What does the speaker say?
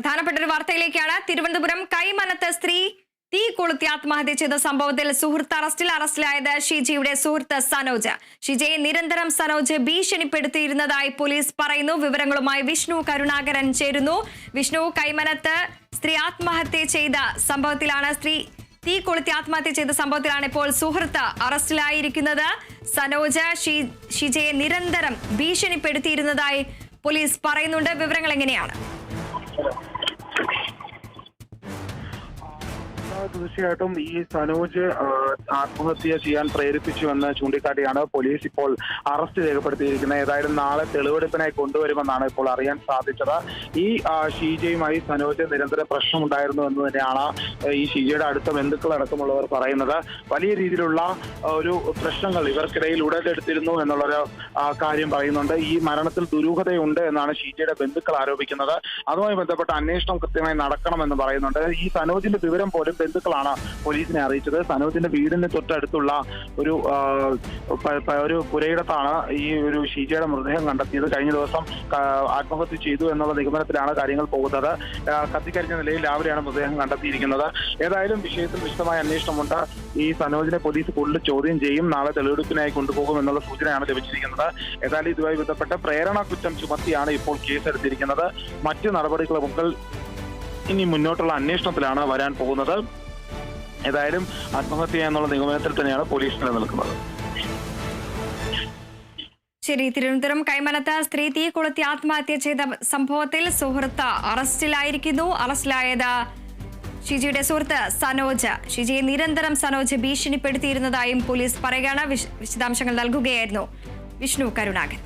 പ്രധാനപ്പെട്ട ഒരു വാർത്തയിലേക്കാണ്. തിരുവനന്തപുരം കൈമനത്ത് സ്ത്രീ തീ കൊളുത്തി ആത്മഹത്യ ചെയ്ത സംഭവത്തിൽ സുഹൃത്ത് അറസ്റ്റിലായത് ഷിജിയുടെ സുഹൃത്ത് സനോജ്. ഷിജയെ നിരന്തരം സനോജ് ഭീഷണിപ്പെടുത്തിയിരുന്നതായി പോലീസ് പറയുന്നു. വിവരങ്ങളുമായി വിഷ്ണു കരുണാകരൻ ചേരുന്നു. വിഷ്ണു, കൈമനത്ത് സ്ത്രീ ആത്മഹത്യ ചെയ്ത സംഭവത്തിലാണ് തീ കൊളുത്തി ആത്മഹത്യ ചെയ്ത സംഭവത്തിലാണ് ഇപ്പോൾ സുഹൃത്ത് അറസ്റ്റിലായിരിക്കുന്നത്. സനോജ് ഷിജയെ നിരന്തരം ഭീഷണിപ്പെടുത്തിയിരുന്നതായി പോലീസ് പറയുന്നുണ്ട്. വിവരങ്ങൾ എങ്ങനെയാണ്? തീർച്ചയായിട്ടും ഈ സനോജ് ആത്മഹത്യ ചെയ്യാൻ പ്രേരിപ്പിച്ചുവെന്ന് ചൂണ്ടിക്കാട്ടിയാണ് പോലീസ് ഇപ്പോൾ അറസ്റ്റ് രേഖപ്പെടുത്തിയിരിക്കുന്നത്. ഏതായാലും നാളെ തെളിവെടുപ്പിനായി കൊണ്ടുവരുമെന്നാണ് ഇപ്പോൾ അറിയാൻ സാധിച്ചത്. ഈ ഷീജയുമായി സനോജ് നിരന്തര പ്രശ്നമുണ്ടായിരുന്നു എന്ന് തന്നെയാണ് ഈ ഷീജയുടെ അടുത്ത ബന്ധുക്കളടക്കമുള്ളവർ പറയുന്നത്. വലിയ രീതിയിലുള്ള ഒരു പ്രശ്നങ്ങൾ ഇവർക്കിടയിൽ ഉടലെടുത്തിരുന്നു എന്നുള്ളൊരു കാര്യം പറയുന്നുണ്ട്. ഈ മരണത്തിൽ ദുരൂഹതയുണ്ട് എന്നാണ് ഷീജയുടെ ബന്ധുക്കൾ ആരോപിക്കുന്നത്. അതുമായി ബന്ധപ്പെട്ട അന്വേഷണം കൃത്യമായി നടക്കണമെന്ന് പറയുന്നുണ്ട്. ഈ സനോജിന്റെ വിവരം പോലും ബന്ധുക്കളാണ് പോലീസിനെ അറിയിച്ചത്. സനോജിന്റെ വീടിന് തൊട്ടടുത്തുള്ള ഒരു പുരയിടത്താണ് ഈ ഒരു ഷീജയുടെ മൃതദേഹം കണ്ടെത്തിയത്. കഴിഞ്ഞ ദിവസം ആത്മഹത്യ ചെയ്തു എന്നുള്ള നിഗമനത്തിലാണ് കാര്യങ്ങൾ പോകുന്നത്. കത്തിക്കരിഞ്ഞ നിലയിൽ രാവിലെയാണ് മൃതദേഹം കണ്ടെത്തിയിരിക്കുന്നത്. ഏതായാലും വിഷയത്തിൽ വിശദമായ അന്വേഷണമുണ്ട്. ഈ സനോജിനെ പോലീസ് കൂടുതൽ ചോദ്യം ചെയ്യും. നാളെ തെളിവെടുപ്പിനായി കൊണ്ടുപോകും എന്നുള്ള സൂചനയാണ് ലഭിച്ചിരിക്കുന്നത്. ഏതായാലും ഇതുമായി ബന്ധപ്പെട്ട് പ്രേരണ കുറ്റം ചുമത്തിയാണ് ഇപ്പോൾ കേസെടുത്തിരിക്കുന്നത്. മറ്റ് നടപടികളുമൊക്കെ ഇനി മുന്നോട്ടുള്ള അന്വേഷണത്തിലാണ് വരാൻ പോകുന്നത്. ഏതായാലും ആത്മഹത്യ എന്നുള്ള നിഗമനത്തിൽ തന്നെയാണ് പോലീസ് നിലനിൽക്കുന്നത്. ശരി, തിരുവനന്തപുരം കൈമനത്ത് സ്ത്രീ തീ കൊളുത്തി ആത്മഹത്യ ചെയ്ത സംഭവത്തിൽ സുഹൃത്ത് അറസ്റ്റിലായിരിക്കുന്നു. അറസ്റ്റിലായത് ഷിജിയുടെ സുഹൃത്ത് സനോജ്. ഷിജിയെ നിരന്തരം സനോജ് ഭീഷണിപ്പെടുത്തിയിരുന്നതായും പോലീസ് പറയുകയാണ്. വിശദാംശങ്ങൾ നൽകുകയായിരുന്നു വിഷ്ണു കരുണാകരൻ.